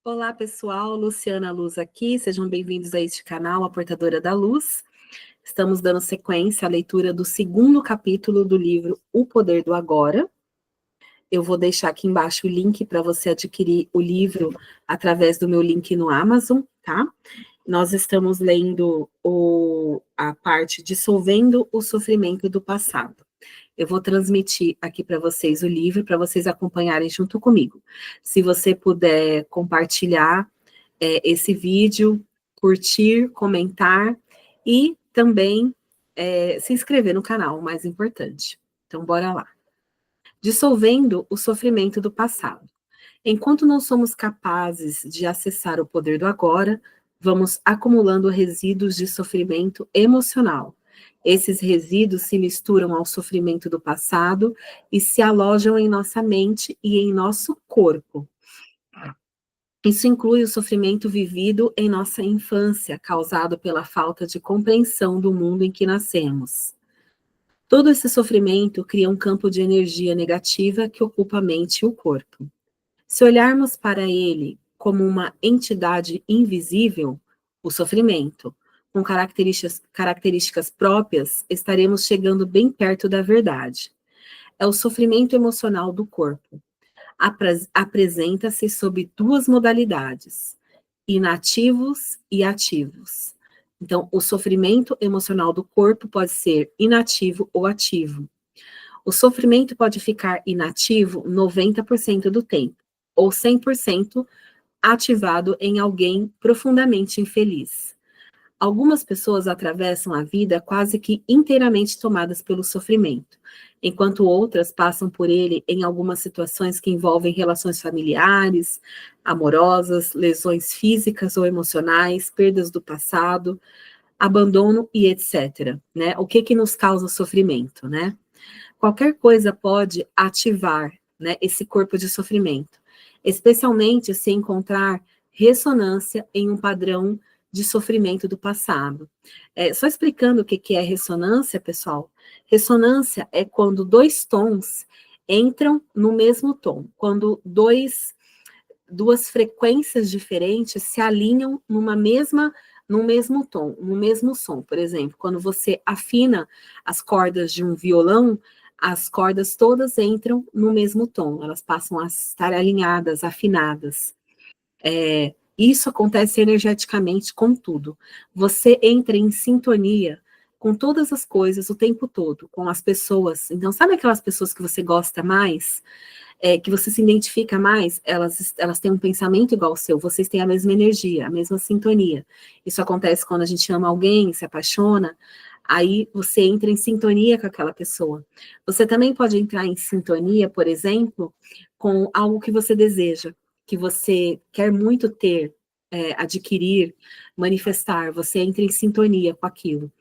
Olá, pessoal. Luciana Luz aqui. Sejam bem-vindos a este canal, A Portadora da Luz. Estamos dando sequência à leitura do segundo capítulo do livro O Poder do Agora. Eu vou deixar aqui embaixo o link para você adquirir o livro através do meu link no Amazon, tá? Nós estamos lendo a parte Dissolvendo o Sofrimento do Passado. Eu vou transmitir aqui para vocês o livro, para vocês acompanharem junto comigo. Se você puder compartilhar esse vídeo, curtir, comentar e também se inscrever no canal, o mais importante. Então, bora lá. Dissolvendo o sofrimento do passado. Enquanto não somos capazes de acessar o poder do agora, vamos acumulando resíduos de sofrimento emocional. Esses resíduos se misturam ao sofrimento do passado e se alojam em nossa mente e em nosso corpo. Isso inclui o sofrimento vivido em nossa infância, causado pela falta de compreensão do mundo em que nascemos. Todo esse sofrimento cria um campo de energia negativa que ocupa a mente e o corpo. Se olharmos para ele como uma entidade invisível, o sofrimento, com características próprias, estaremos chegando bem perto da verdade. É o sofrimento emocional do corpo. Apresenta-se sob duas modalidades, inativos e ativos. Então, o sofrimento emocional do corpo pode ser inativo ou ativo. O sofrimento pode ficar inativo 90% do tempo, ou 100% ativado em alguém profundamente infeliz. Algumas pessoas atravessam a vida quase que inteiramente tomadas pelo sofrimento, enquanto outras passam por ele em algumas situações que envolvem relações familiares, amorosas, lesões físicas ou emocionais, perdas do passado, abandono e etc. Né? O que nos causa sofrimento, né? Qualquer coisa pode ativar, né, esse corpo de sofrimento, especialmente se encontrar ressonância em um padrão de sofrimento do passado. Só explicando o que é ressonância, pessoal. Ressonância é quando dois tons entram no mesmo tom, quando duas frequências diferentes se alinham no mesmo tom, no mesmo som. Por exemplo, quando você afina as cordas de um violão, as cordas todas entram no mesmo tom, elas passam a estar alinhadas, afinadas. Isso acontece energeticamente com tudo. Você entra em sintonia com todas as coisas o tempo todo, com as pessoas. Então, sabe aquelas pessoas que você gosta mais? Que você se identifica mais, elas têm um pensamento igual ao seu, vocês têm a mesma energia, a mesma sintonia. Isso acontece quando a gente ama alguém, se apaixona, aí você entra em sintonia com aquela pessoa. Você também pode entrar em sintonia, por exemplo, com algo que você deseja, que você quer muito ter, adquirir, manifestar, você entra em sintonia com aquilo.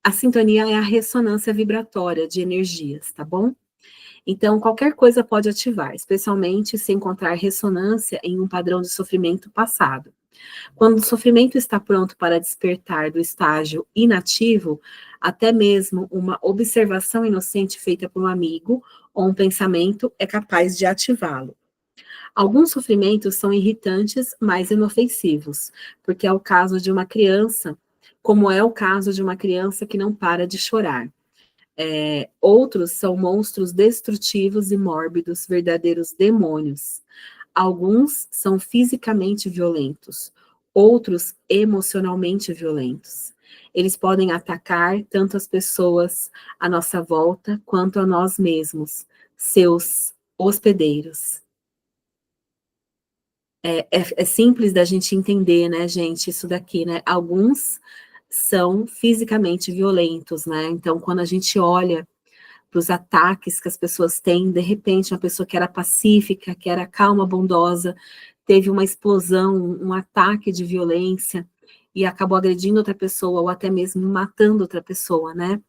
A sintonia é a ressonância vibratória de energias, tá bom? Então, qualquer coisa pode ativar, especialmente se encontrar ressonância em um padrão de sofrimento passado. Quando o sofrimento está pronto para despertar do estágio inativo, até mesmo uma observação inocente feita por um amigo ou um pensamento é capaz de ativá-lo. Alguns sofrimentos são irritantes, mas inofensivos, porque é o caso de uma criança, como é o caso de uma criança que não para de chorar. Outros são monstros destrutivos e mórbidos, verdadeiros demônios. Alguns são fisicamente violentos, outros emocionalmente violentos. Eles podem atacar tanto as pessoas à nossa volta quanto a nós mesmos, seus hospedeiros. É simples da gente entender, né, gente, isso daqui, né? Alguns são fisicamente violentos, né? Então, quando a gente olha para os ataques que as pessoas têm, de repente, uma pessoa que era pacífica, que era calma, bondosa, teve uma explosão, um ataque de violência e acabou agredindo outra pessoa ou até mesmo matando outra pessoa, né?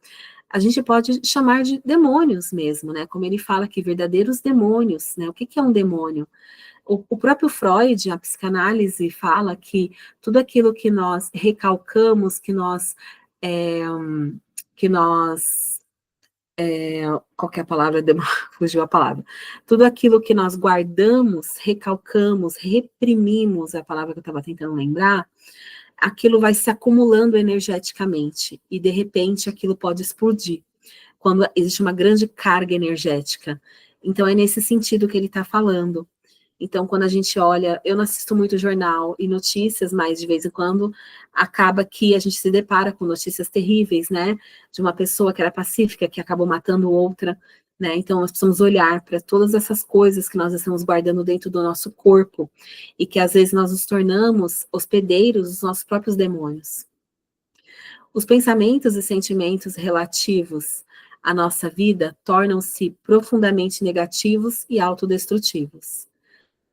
A gente pode chamar de demônios mesmo, né? Como ele fala aqui, verdadeiros demônios, né? O que é um demônio? O próprio Freud, a psicanálise, fala que tudo aquilo que nós recalcamos, que nós qual que é a palavra? Fugiu a palavra. Tudo aquilo que nós guardamos, recalcamos, reprimimos, é a palavra que eu estava tentando lembrar, aquilo vai se acumulando energeticamente, e de repente aquilo pode explodir, quando existe uma grande carga energética. Então é nesse sentido que ele está falando. Então, quando a gente olha, eu não assisto muito jornal e notícias, mas de vez em quando acaba que a gente se depara com notícias terríveis, né? De uma pessoa que era pacífica, que acabou matando outra, né? Então, nós precisamos olhar para todas essas coisas que nós estamos guardando dentro do nosso corpo e que às vezes nós nos tornamos hospedeiros dos nossos próprios demônios. Os pensamentos e sentimentos relativos à nossa vida tornam-se profundamente negativos e autodestrutivos.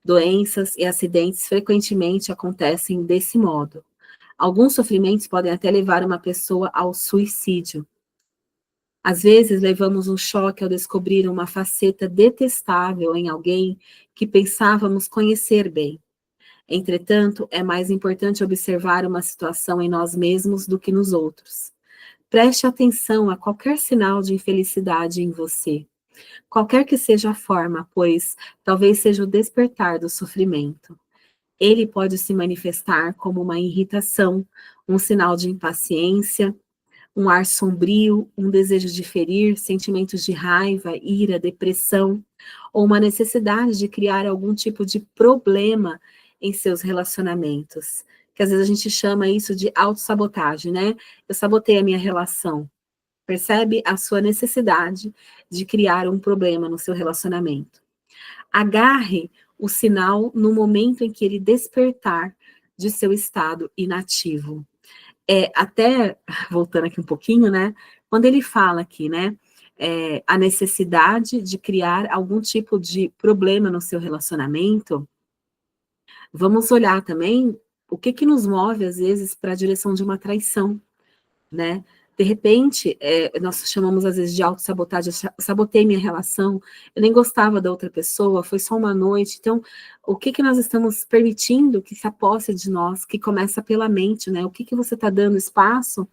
Doenças e acidentes frequentemente acontecem desse modo. Alguns sofrimentos podem até levar uma pessoa ao suicídio. Às vezes, levamos um choque ao descobrir uma faceta detestável em alguém que pensávamos conhecer bem. Entretanto, é mais importante observar uma situação em nós mesmos do que nos outros. Preste atenção a qualquer sinal de infelicidade em você, qualquer que seja a forma, pois talvez seja o despertar do sofrimento. Ele pode se manifestar como uma irritação, um sinal de impaciência, um ar sombrio, um desejo de ferir, sentimentos de raiva, ira, depressão, ou uma necessidade de criar algum tipo de problema em seus relacionamentos. Que às vezes a gente chama isso de autossabotagem, né? Eu sabotei a minha relação. Percebe a sua necessidade de criar um problema no seu relacionamento. Agarre o sinal no momento em que ele despertar de seu estado inativo. Até, voltando aqui um pouquinho, né, quando ele fala aqui, né, a necessidade de criar algum tipo de problema no seu relacionamento, vamos olhar também o que que nos move, às vezes, para a direção de uma traição, né? De repente, nós chamamos às vezes de autossabotagem, eu sabotei minha relação, eu nem gostava da outra pessoa, foi só uma noite. Então, o que que nós estamos permitindo que se aposse de nós, que começa pela mente, né? O que que você está dando espaço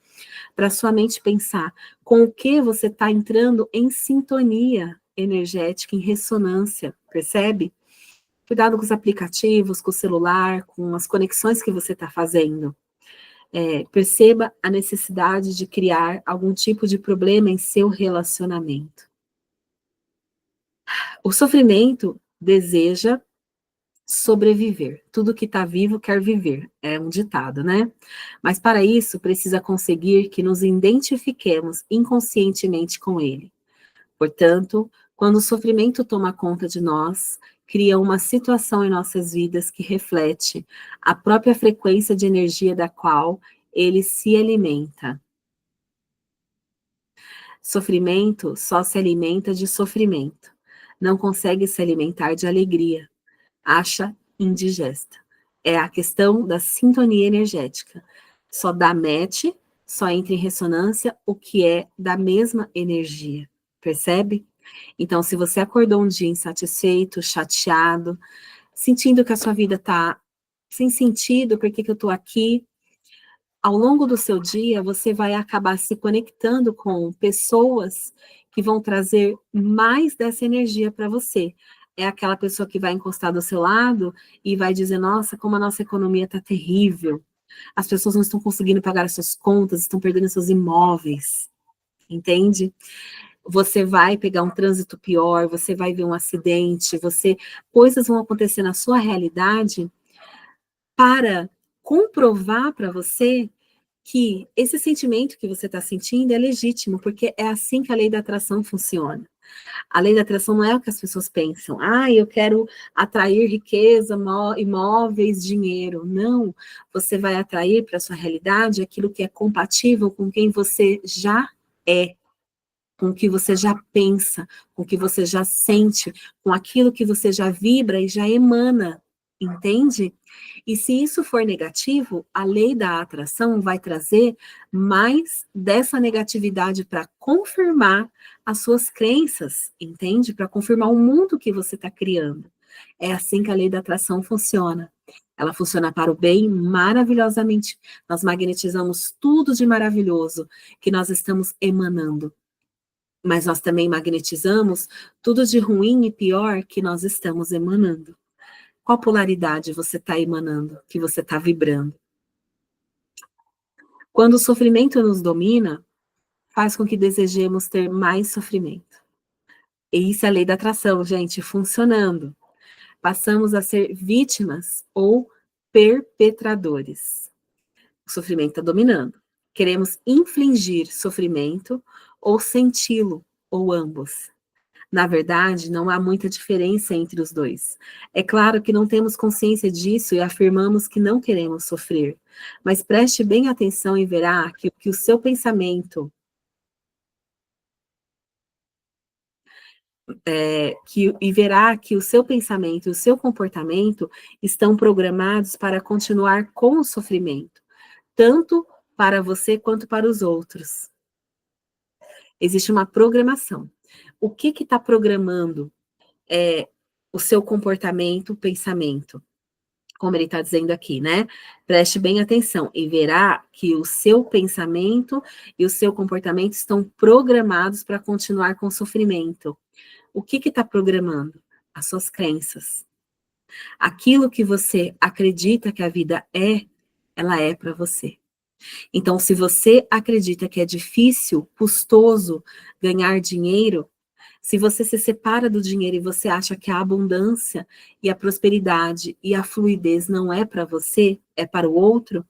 para sua mente pensar? Com o que você está entrando em sintonia energética, em ressonância, percebe? Cuidado com os aplicativos, com o celular, com as conexões que você está fazendo. Perceba a necessidade de criar algum tipo de problema em seu relacionamento. O sofrimento deseja sobreviver. Tudo que está vivo quer viver. É um ditado, né? Mas para isso precisa conseguir que nos identifiquemos inconscientemente com ele. Portanto, quando o sofrimento toma conta de nós, cria uma situação em nossas vidas que reflete a própria frequência de energia da qual ele se alimenta. Sofrimento só se alimenta de sofrimento. Não consegue se alimentar de alegria. Acha indigesta. É a questão da sintonia energética. Só dá match, só entra em ressonância o que é da mesma energia. Percebe? Então, se você acordou um dia insatisfeito, chateado, sentindo que a sua vida está sem sentido, por que eu estou aqui? Ao longo do seu dia, você vai acabar se conectando com pessoas que vão trazer mais dessa energia para você. É aquela pessoa que vai encostar do seu lado e vai dizer, nossa, como a nossa economia está terrível. As pessoas não estão conseguindo pagar as suas contas, estão perdendo seus imóveis. Entende? Você vai pegar um trânsito pior, você vai ver um acidente, coisas vão acontecer na sua realidade para comprovar para você que esse sentimento que você está sentindo é legítimo, porque é assim que a lei da atração funciona. A lei da atração não é o que as pessoas pensam. Eu quero atrair riqueza, imóveis, dinheiro. Não, você vai atrair para a sua realidade aquilo que é compatível com quem você já é, com o que você já pensa, com o que você já sente, com aquilo que você já vibra e já emana, entende? E se isso for negativo, a lei da atração vai trazer mais dessa negatividade para confirmar as suas crenças, entende? Para confirmar o mundo que você está criando. É assim que a lei da atração funciona. Ela funciona para o bem maravilhosamente. Nós magnetizamos tudo de maravilhoso que nós estamos emanando. mas nós também magnetizamos tudo de ruim e pior que nós estamos emanando. Qual polaridade você está emanando, que você está vibrando? Quando o sofrimento nos domina, faz com que desejemos ter mais sofrimento. E isso é a lei da atração, gente, funcionando. Passamos a ser vítimas ou perpetradores. O sofrimento está dominando. Queremos infligir sofrimento ou senti-lo, ou ambos. Na verdade, não há muita diferença entre os dois. É claro que não temos consciência disso e afirmamos que não queremos sofrer, mas preste bem atenção e verá que o seu pensamento, e verá que o seu pensamento e o seu comportamento estão programados para continuar com o sofrimento, tanto para você quanto para os outros. Existe uma programação. O que está programando o seu comportamento, pensamento? Como ele está dizendo aqui, né? Preste bem atenção e verá que o seu pensamento e o seu comportamento estão programados para continuar com o sofrimento. O que está programando? As suas crenças. Aquilo que você acredita que a vida ela é para você. Então, se você acredita que é difícil, custoso ganhar dinheiro, se você se separa do dinheiro e você acha que a abundância e a prosperidade e a fluidez não é para você, é para o outro,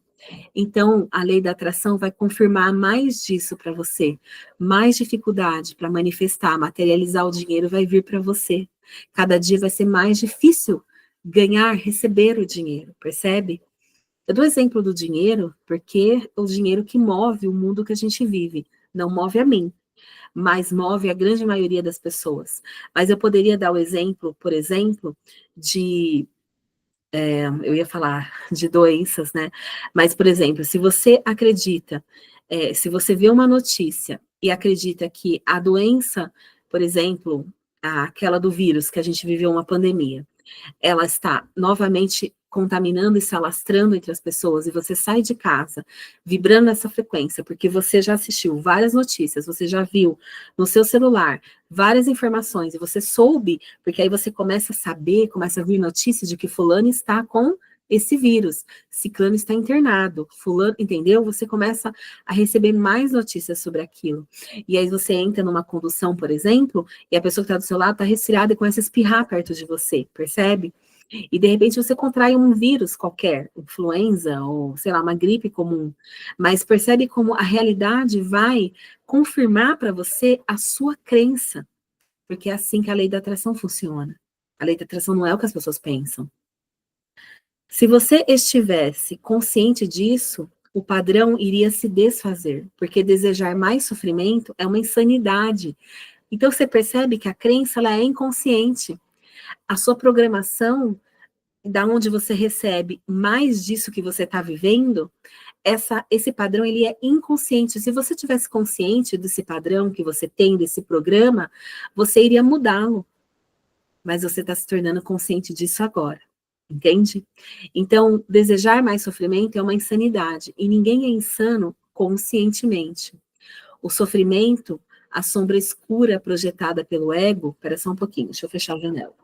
então a lei da atração vai confirmar mais disso para você. Mais dificuldade para manifestar, materializar o dinheiro vai vir para você. Cada dia vai ser mais difícil ganhar, receber o dinheiro, percebe? Eu dou exemplo do dinheiro porque é o dinheiro que move o mundo que a gente vive, não move a mim, mas move a grande maioria das pessoas. Mas eu poderia dar o exemplo, por exemplo, eu ia falar de doenças, né? Mas, por exemplo, se você acredita, se você vê uma notícia e acredita que a doença, por exemplo, aquela do vírus, que a gente viveu uma pandemia, ela está novamente contaminando e se alastrando entre as pessoas, e você sai de casa vibrando nessa frequência, porque você já assistiu várias notícias, você já viu no seu celular várias informações, e você soube, porque aí você começa a saber, começa a vir notícias de que fulano está com esse vírus, ciclano está internado, fulano, entendeu? Você começa a receber mais notícias sobre aquilo. E aí você entra numa condução, por exemplo, e a pessoa que está do seu lado está resfriada e começa a espirrar perto de você, percebe? E de repente você contrai um vírus qualquer, influenza ou, sei lá, uma gripe comum. Mas percebe como a realidade vai confirmar para você a sua crença. Porque é assim que a lei da atração funciona. A lei da atração não é o que as pessoas pensam. Se você estivesse consciente disso, o padrão iria se desfazer, porque desejar mais sofrimento é uma insanidade. Então você percebe que a crença ela é inconsciente. A sua programação, da onde você recebe mais disso que você está vivendo, esse padrão ele é inconsciente. Se você tivesse consciente desse padrão que você tem, desse programa, você iria mudá-lo. Mas você está se tornando consciente disso agora. Entende? Então, desejar mais sofrimento é uma insanidade. E ninguém é insano conscientemente. O sofrimento, a sombra escura projetada pelo ego. Espera só um pouquinho, deixa eu fechar a janela.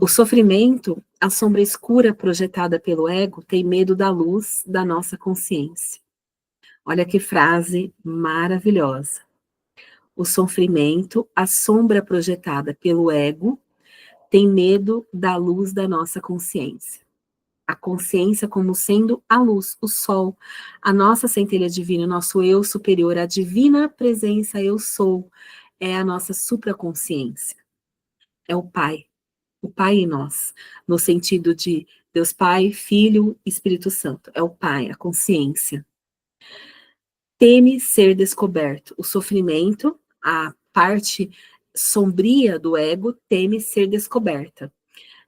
O sofrimento, a sombra escura projetada pelo ego, tem medo da luz da nossa consciência. Olha que frase maravilhosa. O sofrimento, a sombra projetada pelo ego, tem medo da luz da nossa consciência. A consciência como sendo a luz, o sol, a nossa centelha divina, o nosso eu superior, a divina presença eu sou, é a nossa supraconsciência. É o Pai em nós, no sentido de Deus Pai, Filho, Espírito Santo. É o Pai, a consciência. Teme ser descoberto. O sofrimento, a parte sombria do ego, teme ser descoberta.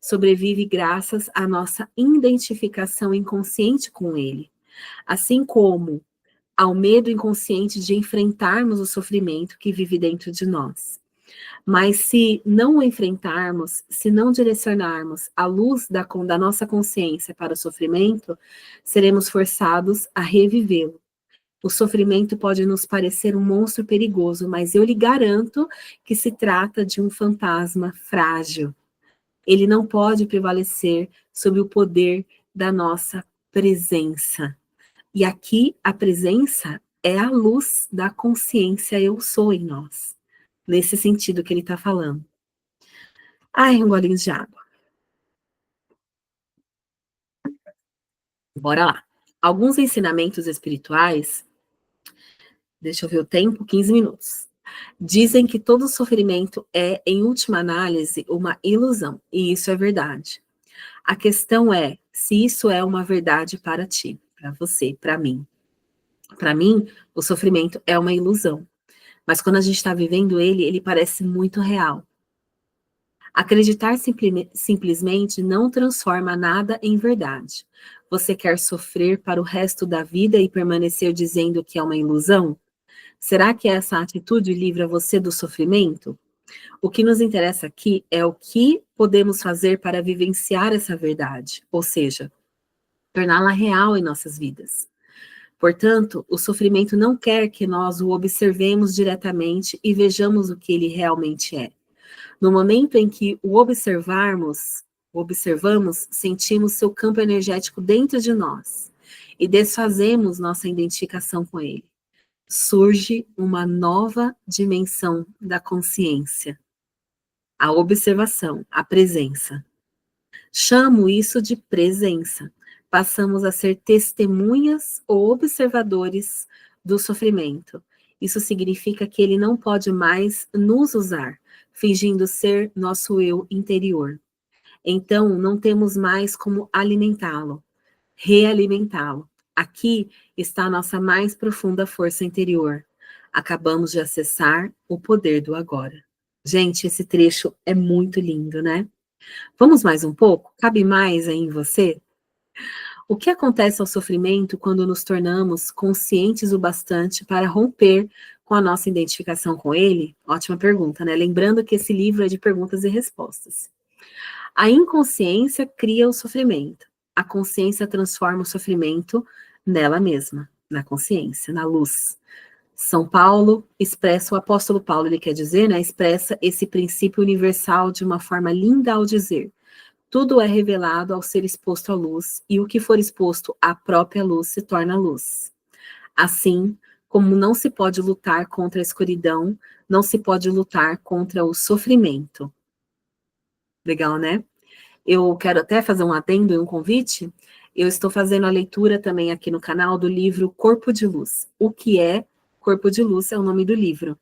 Sobrevive graças à nossa identificação inconsciente com ele. Assim como ao medo inconsciente de enfrentarmos o sofrimento que vive dentro de nós. Mas se não o enfrentarmos, se não direcionarmos a luz da nossa consciência para o sofrimento, seremos forçados a revivê-lo. O sofrimento pode nos parecer um monstro perigoso, mas eu lhe garanto que se trata de um fantasma frágil. Ele não pode prevalecer sobre o poder da nossa presença. E aqui a presença é a luz da consciência eu sou em nós. Nesse sentido que ele está falando. Ai, um golinho de água. Bora lá. Alguns ensinamentos espirituais, deixa eu ver o tempo, 15 minutos. Dizem que todo sofrimento é, em última análise, uma ilusão. E isso é verdade. A questão é se isso é uma verdade para ti, para você, para mim. Para mim, o sofrimento é uma ilusão. Mas quando a gente está vivendo ele, ele parece muito real. Acreditar simplesmente não transforma nada em verdade. Você quer sofrer para o resto da vida e permanecer dizendo que é uma ilusão? Será que essa atitude livra você do sofrimento? O que nos interessa aqui é o que podemos fazer para vivenciar essa verdade, ou seja, torná-la real em nossas vidas. Portanto, o sofrimento não quer que nós o observemos diretamente e vejamos o que ele realmente é. No momento em que o observamos, sentimos seu campo energético dentro de nós e desfazemos nossa identificação com ele. Surge uma nova dimensão da consciência, a observação, a presença. Chamo isso de presença. Passamos a ser testemunhas ou observadores do sofrimento. Isso significa que ele não pode mais nos usar, fingindo ser nosso eu interior. Então, não temos mais como alimentá-lo, realimentá-lo. Aqui está a nossa mais profunda força interior. Acabamos de acessar o poder do agora. Gente, esse trecho é muito lindo, né? Vamos mais um pouco? Cabe mais aí em você? O que acontece ao sofrimento quando nos tornamos conscientes o bastante para romper com a nossa identificação com ele? Ótima pergunta, né? Lembrando que esse livro é de perguntas e respostas. A inconsciência cria o sofrimento. A consciência transforma o sofrimento nela mesma, na consciência, na luz. São Paulo expressa, o apóstolo Paulo, ele quer dizer, né? Expressa esse princípio universal de uma forma linda ao dizer: tudo é revelado ao ser exposto à luz, e o que for exposto à própria luz se torna luz. Assim, como não se pode lutar contra a escuridão, não se pode lutar contra o sofrimento. Legal, né? Eu quero até fazer um adendo e um convite. Eu estou fazendo a leitura também aqui no canal do livro Corpo de Luz. O que é Corpo de Luz é o nome do livro.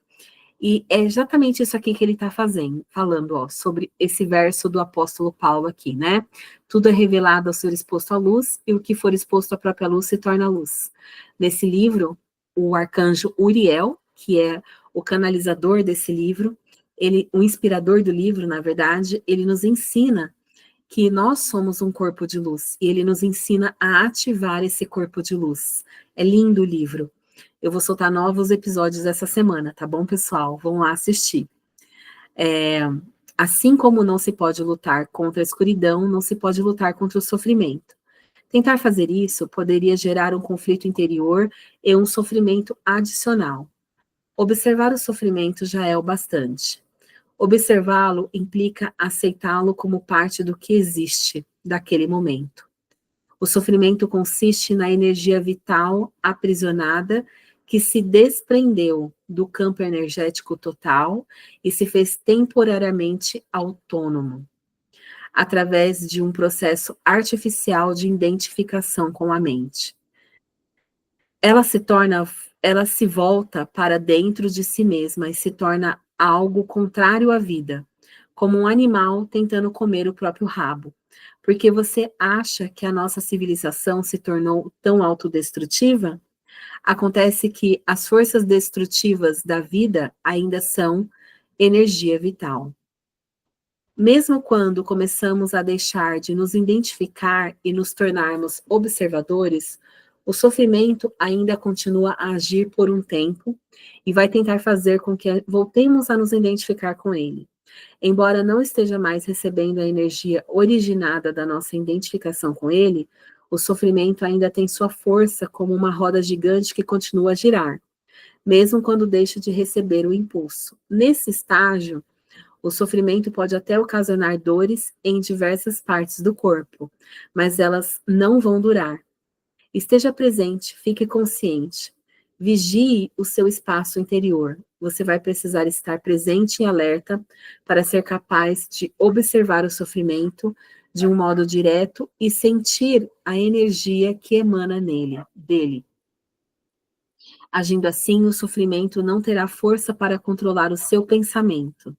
E é exatamente isso aqui que ele está falando, ó, sobre esse verso do apóstolo Paulo aqui, né? Tudo é revelado ao ser exposto à luz, e o que for exposto à própria luz se torna luz. Nesse livro, o arcanjo Uriel, que é o canalizador desse livro, o inspirador do livro, na verdade, ele nos ensina que nós somos um corpo de luz, e ele nos ensina a ativar esse corpo de luz. É lindo o livro. Eu vou soltar novos episódios essa semana, tá bom, pessoal? Vão lá assistir. Assim como não se pode lutar contra a escuridão, não se pode lutar contra o sofrimento. Tentar fazer isso poderia gerar um conflito interior e um sofrimento adicional. Observar o sofrimento já é o bastante. Observá-lo implica aceitá-lo como parte do que existe daquele momento. O sofrimento consiste na energia vital aprisionada que se desprendeu do campo energético total e se fez temporariamente autônomo, através de um processo artificial de identificação com a mente. Ela se volta para dentro de si mesma e se torna algo contrário à vida, como um animal tentando comer o próprio rabo. Porque você acha que a nossa civilização se tornou tão autodestrutiva? Acontece que as forças destrutivas da vida ainda são energia vital. Mesmo quando começamos a deixar de nos identificar e nos tornarmos observadores, o sofrimento ainda continua a agir por um tempo e vai tentar fazer com que voltemos a nos identificar com ele. Embora não esteja mais recebendo a energia originada da nossa identificação com ele, O sofrimento ainda tem sua força como uma roda gigante que continua a girar, mesmo quando deixa de receber o impulso. Nesse estágio, o sofrimento pode até ocasionar dores em diversas partes do corpo, mas elas não vão durar. Esteja presente, fique consciente. Vigie o seu espaço interior. Você vai precisar estar presente e alerta para ser capaz de observar o sofrimento de um modo direto e sentir a energia que emana dele. Agindo assim, o sofrimento não terá força para controlar o seu pensamento.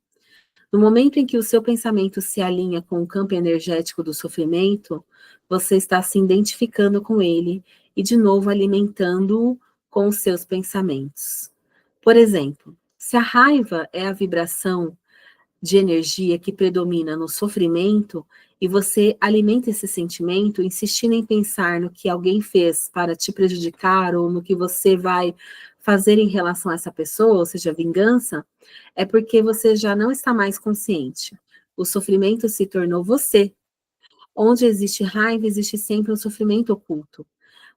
No momento em que o seu pensamento se alinha com o campo energético do sofrimento, você está se identificando com ele e, de novo, alimentando-o com os seus pensamentos. Por exemplo, se a raiva é a vibração de energia que predomina no sofrimento e você alimenta esse sentimento insistindo em pensar no que alguém fez para te prejudicar ou no que você vai fazer em relação a essa pessoa, ou seja, vingança, é porque você já não está mais consciente. O sofrimento se tornou você. Onde existe raiva, existe sempre um sofrimento oculto.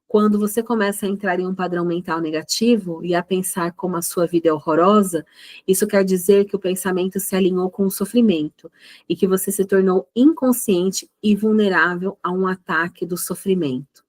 Quando você começa a entrar em um padrão mental negativo e a pensar como a sua vida é horrorosa, isso quer dizer que o pensamento se alinhou com o sofrimento e que você se tornou inconsciente e vulnerável a um ataque do sofrimento.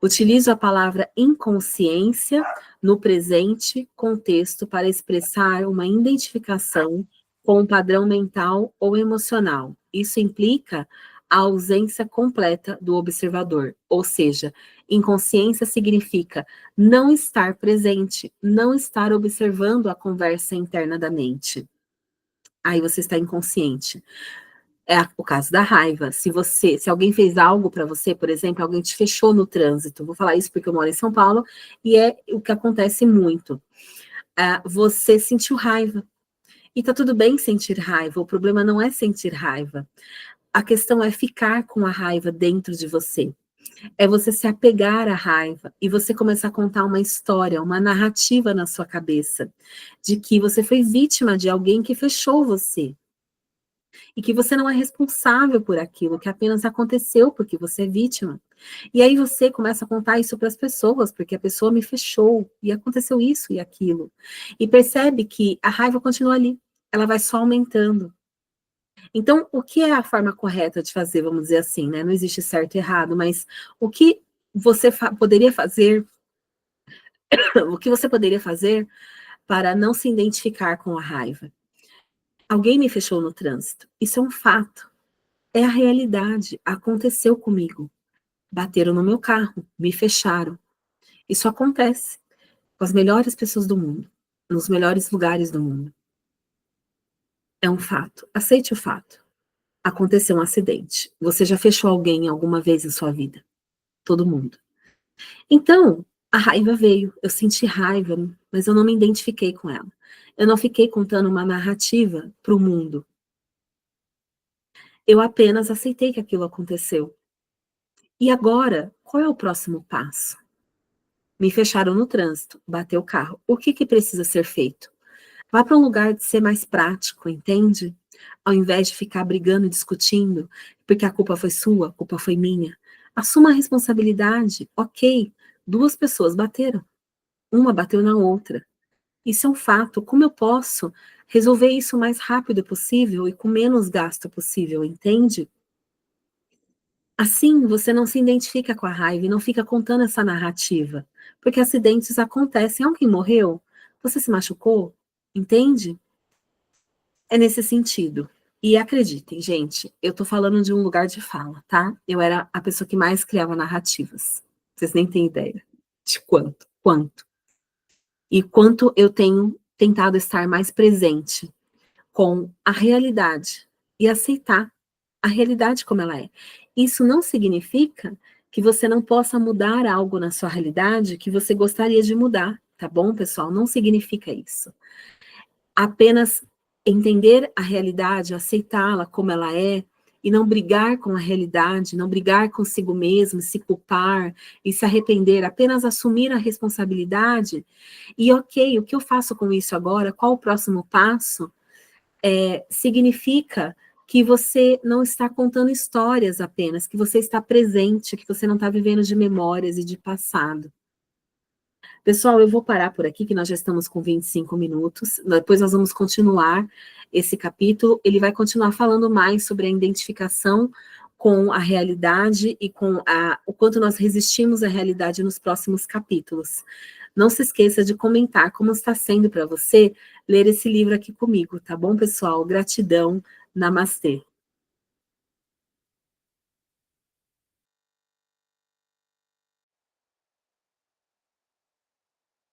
Utilizo a palavra inconsciência no presente contexto para expressar uma identificação com um padrão mental ou emocional. Isso implica a ausência completa do observador, ou seja, inconsciência significa não estar presente, não estar observando a conversa interna da mente. Aí você está inconsciente. É o caso da raiva. Se alguém fez algo para você, por exemplo, alguém te fechou no trânsito, vou falar isso porque eu moro em São Paulo, e é o que acontece muito. Você sentiu raiva. E tá tudo bem sentir raiva, o problema não é sentir raiva. A questão é ficar com a raiva dentro de você. É você se apegar à raiva e você começar a contar uma história, uma narrativa na sua cabeça, de que você foi vítima de alguém que fechou você. E que você não é responsável por aquilo, que apenas aconteceu porque você é vítima. E aí você começa a contar isso para as pessoas, porque a pessoa me fechou, e aconteceu isso e aquilo. E percebe que a raiva continua ali, ela vai só aumentando. Então, o que é a forma correta de fazer, vamos dizer assim, né? Não existe certo e errado, mas o que você poderia fazer, o que você poderia fazer para não se identificar com a raiva? Alguém me fechou no trânsito. Isso é um fato. É a realidade. Aconteceu comigo. Bateram no meu carro, me fecharam. Isso acontece com as melhores pessoas do mundo, nos melhores lugares do mundo. É um fato. Aceite o fato. Aconteceu um acidente. Você já fechou alguém alguma vez em sua vida? Todo mundo. Então, a raiva veio. Eu senti raiva, mas eu não me identifiquei com ela. Eu não fiquei contando uma narrativa para o mundo. Eu apenas aceitei que aquilo aconteceu. E agora, qual é o próximo passo? Me fecharam no trânsito, bateu o carro. O que precisa ser feito? Vá para um lugar de ser mais prático, entende? Ao invés de ficar brigando e discutindo, porque a culpa foi sua, a culpa foi minha. Assuma a responsabilidade. Ok, 2 pessoas bateram. Uma bateu na outra. Isso é um fato. Como eu posso resolver isso o mais rápido possível e com menos gasto possível, entende? Assim, você não se identifica com a raiva e não fica contando essa narrativa. Porque acidentes acontecem. Alguém morreu? Você se machucou? Entende? É nesse sentido. E acreditem, gente, eu tô falando de um lugar de fala, tá? Eu era a pessoa que mais criava narrativas. Vocês nem têm ideia de quanto. E quanto eu tenho tentado estar mais presente com a realidade e aceitar a realidade como ela é. Isso não significa que você não possa mudar algo na sua realidade que você gostaria de mudar, tá bom, pessoal? Não significa isso. Apenas entender a realidade, aceitá-la como ela é, e não brigar com a realidade, não brigar consigo mesmo, se culpar e se arrepender, apenas assumir a responsabilidade. E ok, o que eu faço com isso agora? Qual o próximo passo? Significa que você não está contando histórias apenas, que você está presente, que você não está vivendo de memórias e de passado. Pessoal, eu vou parar por aqui, que nós já estamos com 25 minutos. Depois nós vamos continuar esse capítulo. Ele vai continuar falando mais sobre a identificação com a realidade e com o quanto nós resistimos à realidade nos próximos capítulos. Não se esqueça de comentar como está sendo para você ler esse livro aqui comigo, tá bom, pessoal? Gratidão. Namastê.